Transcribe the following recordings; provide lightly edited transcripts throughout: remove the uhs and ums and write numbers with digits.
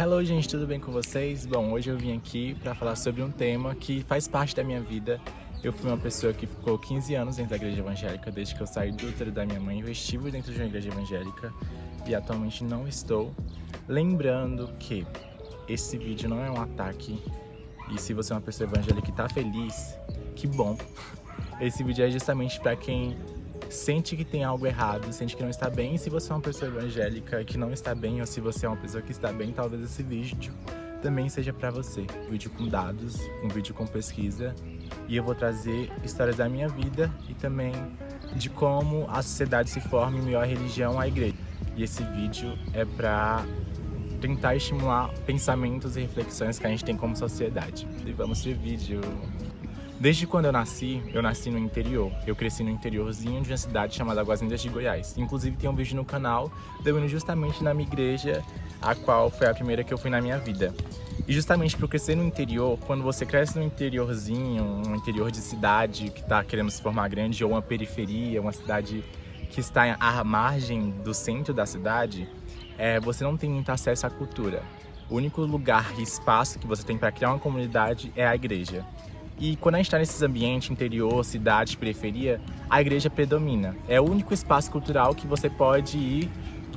Hello, gente, tudo bem com vocês? Bom, hoje eu vim aqui para falar sobre um tema que faz parte da minha vida. Eu fui uma pessoa que ficou 15 anos dentro da igreja evangélica, desde que eu saí do útero da minha mãe. Eu estive dentro de uma igreja evangélica e atualmente não estou. Lembrando que esse vídeo não é um ataque, e se você é uma pessoa evangélica e tá feliz, que bom. Esse vídeo é justamente para quem sente que tem algo errado, sente que não está bem. E se você é uma pessoa evangélica que não está bem, ou se você é uma pessoa que está bem, talvez esse vídeo também seja para você. Um vídeo com dados, um vídeo com pesquisa, e eu vou trazer histórias da minha vida e também de como a sociedade se forma em meio à religião, à igreja. E esse vídeo é para tentar estimular pensamentos e reflexões que a gente tem como sociedade. E vamos pro vídeo. Desde quando eu nasci no interior. Eu cresci no interiorzinho de uma cidade chamada Águas Lindas de Goiás. Inclusive tem um vídeo no canal eu indo justamente na minha igreja, a qual foi a primeira que eu fui na minha vida. E justamente por crescer no interior, quando você cresce no interiorzinho, um interior de cidade que está querendo se formar grande, ou uma periferia, uma cidade que está à margem do centro da cidade, você não tem muito acesso à cultura. O único lugar e espaço que você tem para criar uma comunidade é a igreja. E quando a gente está nesses ambientes, interior, cidade, periferia, a igreja predomina. É o único espaço cultural que você pode ir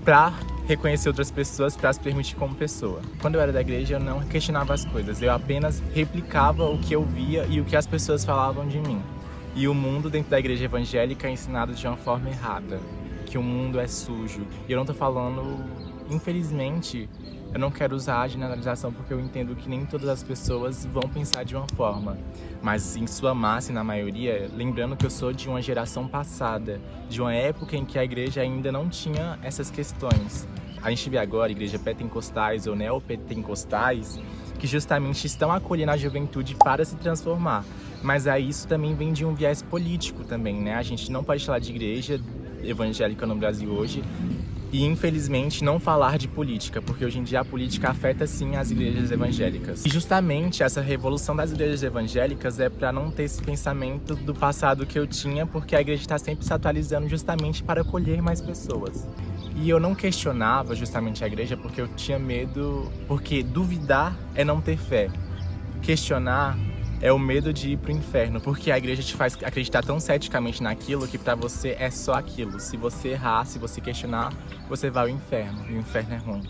para reconhecer outras pessoas, para se permitir como pessoa. Quando eu era da igreja, eu não questionava as coisas, eu apenas replicava o que eu via e o que as pessoas falavam de mim. E o mundo dentro da igreja evangélica é ensinado de uma forma errada, que o mundo é sujo. E eu não tô falando, infelizmente, eu não quero usar a generalização porque eu entendo que nem todas as pessoas vão pensar de uma forma. Mas em sua massa e na maioria, lembrando que eu sou de uma geração passada, de uma época em que a igreja ainda não tinha essas questões. A gente vê agora igrejas pentecostais ou neopentecostais que justamente estão acolhendo a juventude para se transformar. Mas aí isso também vem de um viés político também, né? A gente não pode falar de igreja evangélica no Brasil hoje e, infelizmente, não falar de política, porque hoje em dia a política afeta sim as igrejas evangélicas. E justamente essa revolução das igrejas evangélicas é para não ter esse pensamento do passado que eu tinha, porque a igreja está sempre se atualizando justamente para acolher mais pessoas. E eu não questionava justamente a igreja porque eu tinha medo, porque duvidar é não ter fé. Questionar é o medo de ir pro inferno, porque a igreja te faz acreditar tão ceticamente naquilo que pra você é só aquilo. Se você errar, se você questionar, você vai ao inferno, e o inferno é ruim.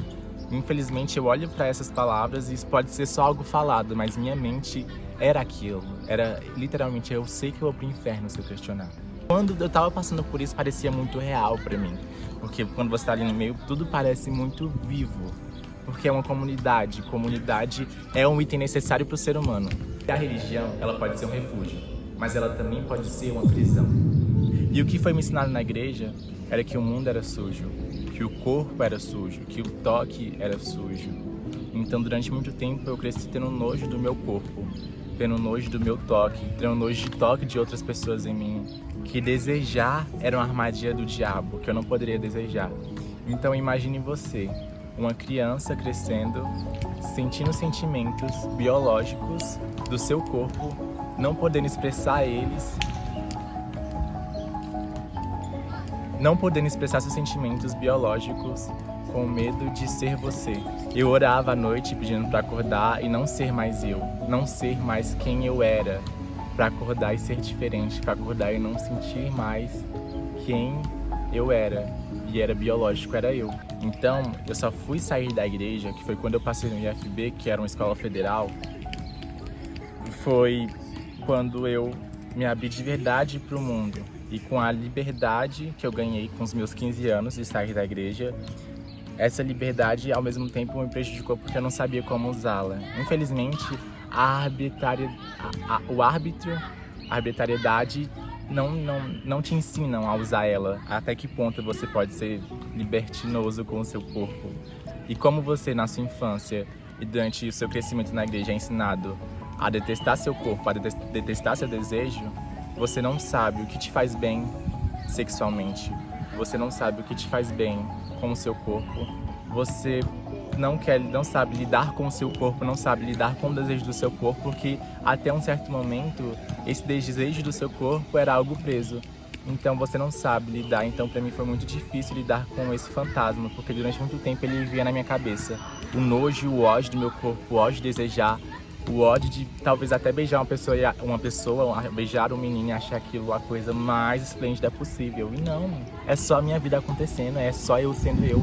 Infelizmente eu olho pra essas palavras e isso pode ser só algo falado, mas minha mente era aquilo. Era literalmente, eu sei que eu vou pro inferno se eu questionar. Quando eu tava passando por isso, parecia muito real pra mim, porque quando você tá ali no meio, tudo parece muito vivo. Porque é uma comunidade. Comunidade é um item necessário para o ser humano. A religião, ela pode ser um refúgio, mas ela também pode ser uma prisão. E o que foi me ensinado na igreja era que o mundo era sujo, que o corpo era sujo, que o toque era sujo. Então, durante muito tempo, eu cresci tendo nojo do meu corpo, tendo nojo do meu toque, tendo nojo de toque de outras pessoas em mim. Que desejar era uma armadilha do diabo, que eu não poderia desejar. Então, imagine você, uma criança crescendo, sentindo sentimentos biológicos do seu corpo, não podendo expressar eles, não podendo expressar seus sentimentos biológicos com medo de ser você. Eu orava à noite pedindo para acordar e não ser mais eu, não ser mais quem eu era, para acordar e ser diferente, para acordar e não sentir mais quem eu era. E era biológico, era eu. Então, eu só fui sair da igreja, que foi quando eu passei no IFB, que era uma escola federal. Foi quando eu me abri de verdade para o mundo. E com a liberdade que eu ganhei com os meus 15 anos de sair da igreja, essa liberdade, ao mesmo tempo, me prejudicou porque eu não sabia como usá-la. Infelizmente, a arbitrariedade não te ensinam a usar ela. Até que ponto você pode ser libertinoso com o seu corpo. E como você, na sua infância e durante o seu crescimento na igreja, é ensinado a detestar seu corpo, a detestar seu desejo, você não sabe o que te faz bem sexualmente. Você não sabe o que te faz bem com o seu corpo. Você não sabe lidar com o seu corpo, não sabe lidar com o desejo do seu corpo, porque até um certo momento esse desejo do seu corpo era algo preso. Então você não sabe lidar. Então pra mim foi muito difícil lidar com esse fantasma, porque durante muito tempo ele vivia na minha cabeça. O nojo, o ódio do meu corpo, o ódio de desejar, o ódio de talvez até beijar uma pessoa, beijar um menino e achar aquilo a coisa mais esplêndida possível. E não, é só a minha vida acontecendo, é só eu sendo eu.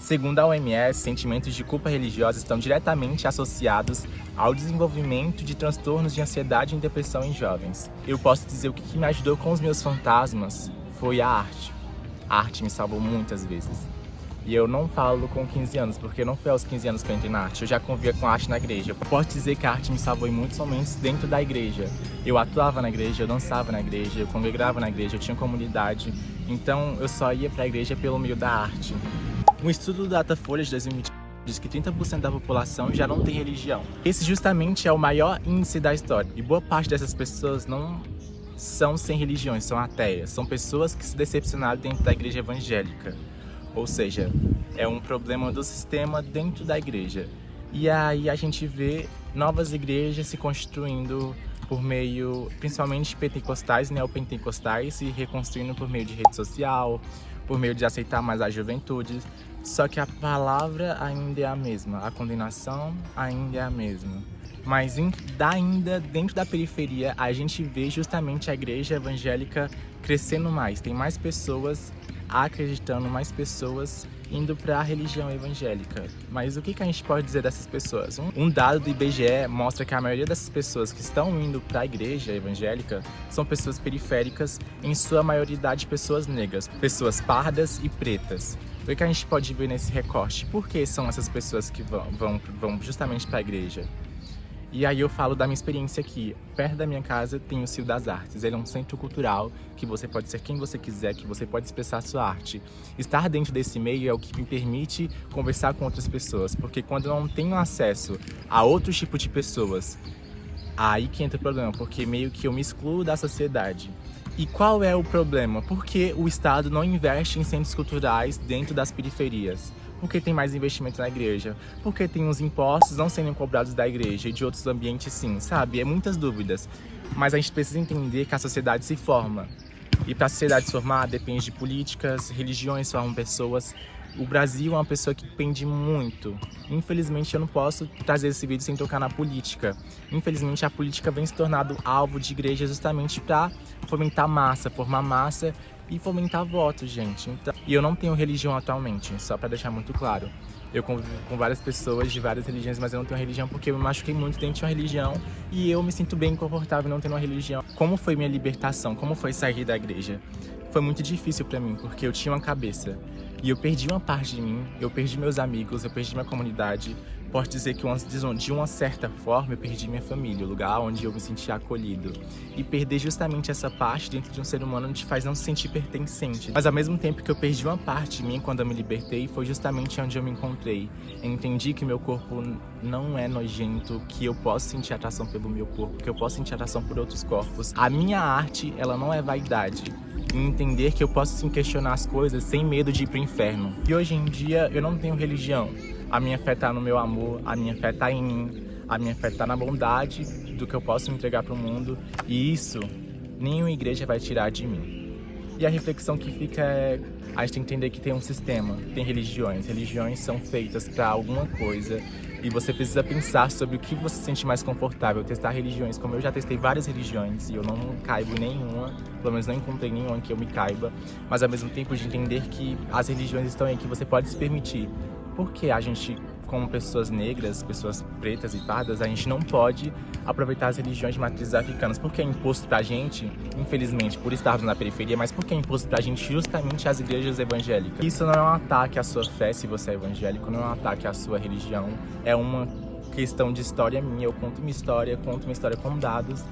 Segundo a OMS, sentimentos de culpa religiosa estão diretamente associados ao desenvolvimento de transtornos de ansiedade e depressão em jovens. Eu posso dizer o que me ajudou com os meus fantasmas foi a arte. A arte me salvou muitas vezes. E eu não falo com 15 anos, porque não foi aos 15 anos que eu entrei na arte, eu já convivia com arte na igreja. Eu posso dizer que a arte me salvou em muitos momentos dentro da igreja. Eu atuava na igreja, eu dançava na igreja, eu congregava na igreja, eu tinha comunidade. Então eu só ia pra igreja pelo meio da arte. Um estudo do Datafolha de 2020 diz que 30% da população já não tem religião. Esse justamente é o maior índice da história. E boa parte dessas pessoas não são sem religiões, são ateias. São pessoas que se decepcionaram dentro da igreja evangélica. Ou seja, é um problema do sistema dentro da igreja. E aí a gente vê novas igrejas se construindo por meio, principalmente pentecostais, neopentecostais, se reconstruindo por meio de rede social, por meio de aceitar mais a juventude. Só que a palavra ainda é a mesma, a condenação ainda é a mesma. Mas ainda dentro da periferia, a gente vê justamente a igreja evangélica crescendo mais. Tem mais pessoas acreditando, mais pessoas indo para a religião evangélica. Mas o que a gente pode dizer dessas pessoas? Um dado do IBGE mostra que a maioria dessas pessoas que estão indo para a igreja evangélica são pessoas periféricas, em sua maioridade pessoas negras, pessoas pardas e pretas. O que a gente pode ver nesse recorte? Por que são essas pessoas que vão justamente para a igreja? E aí eu falo da minha experiência aqui. Perto da minha casa tem o Cio das Artes. Ele é um centro cultural que você pode ser quem você quiser, que você pode expressar a sua arte. Estar dentro desse meio é o que me permite conversar com outras pessoas, porque quando eu não tenho acesso a outro tipo de pessoas, aí que entra o problema, porque meio que eu me excluo da sociedade. E qual é o problema? Porque o Estado não investe em centros culturais dentro das periferias. Porque tem mais investimento na igreja, porque tem os impostos não sendo cobrados da igreja e de outros ambientes sim, sabe? É muitas dúvidas. Mas a gente precisa entender que a sociedade se forma. E para a sociedade se formar depende de políticas, religiões formam pessoas. O Brasil é uma pessoa que depende muito. Infelizmente eu não posso trazer esse vídeo sem tocar na política. Infelizmente a política vem se tornando alvo de igreja justamente para fomentar massa, formar massa e fomentar votos, gente. Então, e eu não tenho religião atualmente, só para deixar muito claro. Eu convivo com várias pessoas de várias religiões, mas eu não tenho religião porque eu me machuquei muito dentro de uma religião e eu me sinto bem confortável não tendo uma religião. Como foi minha libertação? Como foi sair da igreja? Foi muito difícil para mim, porque eu tinha uma cabeça e eu perdi uma parte de mim, eu perdi meus amigos, eu perdi minha comunidade. Posso dizer que de uma certa forma eu perdi minha família, o lugar onde eu me sentia acolhido. E perder justamente essa parte dentro de um ser humano te faz não se sentir pertencente. Mas ao mesmo tempo que eu perdi uma parte de mim quando eu me libertei, foi justamente onde eu me encontrei. Eu entendi que meu corpo não é nojento, que eu posso sentir atração pelo meu corpo, que eu posso sentir atração por outros corpos. A minha arte, ela não é vaidade. E entender que eu posso sim questionar as coisas sem medo de ir pro inferno. E hoje em dia eu não tenho religião. A minha fé tá no meu amor, a minha fé tá em mim, a minha fé tá na bondade do que eu posso entregar pro mundo. E isso, nenhuma igreja vai tirar de mim. E a reflexão que fica é, a gente tem que entender que tem um sistema, tem religiões. Religiões são feitas para alguma coisa e você precisa pensar sobre o que você se sente mais confortável. Testar religiões, como eu já testei várias religiões e eu não caibo em nenhuma, pelo menos não encontrei nenhuma que eu me caiba, mas ao mesmo tempo de entender que as religiões estão aí, que você pode se permitir. Porque a gente, como pessoas negras, pessoas pretas e pardas, a gente não pode aproveitar as religiões de matrizes africanas. Porque é imposto pra gente, infelizmente, por estarmos na periferia, mas porque é imposto pra gente justamente as igrejas evangélicas. Isso não é um ataque à sua fé, se você é evangélico, não é um ataque à sua religião. É uma questão de história minha. Eu conto minha história com dados.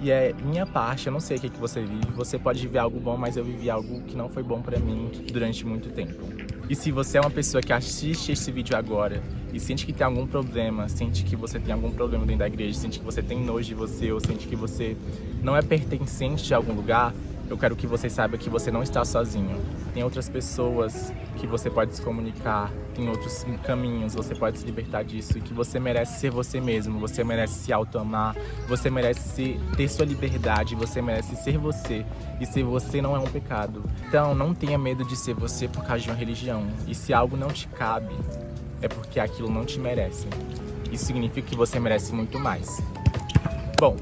E é minha parte, eu não sei o que você vive. Você pode viver algo bom, mas eu vivi algo que não foi bom pra mim durante muito tempo. E se você é uma pessoa que assiste esse vídeo agora e sente que tem algum problema, sente que você tem algum problema dentro da igreja, sente que você tem nojo de você ou sente que você não é pertencente de algum lugar, eu quero que você saiba que você não está sozinho. Tem outras pessoas que você pode se comunicar, tem outros caminhos, você pode se libertar disso e que você merece ser você mesmo, você merece se auto-amar, você merece ter sua liberdade, você merece ser você. E ser você não é um pecado. Então não tenha medo de ser você por causa de uma religião. E se algo não te cabe, é porque aquilo não te merece. Isso significa que você merece muito mais. Bom,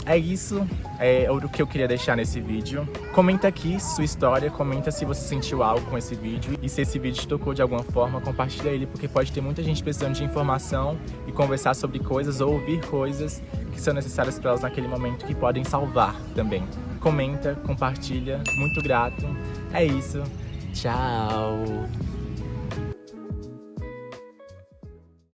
é isso, é o que eu queria deixar nesse vídeo. Comenta aqui sua história, comenta se você sentiu algo com esse vídeo. E se esse vídeo te tocou de alguma forma, compartilha ele, porque pode ter muita gente precisando de informação e conversar sobre coisas ou ouvir coisas que são necessárias para elas naquele momento, que podem salvar também. Comenta, compartilha, muito grato. É isso, tchau!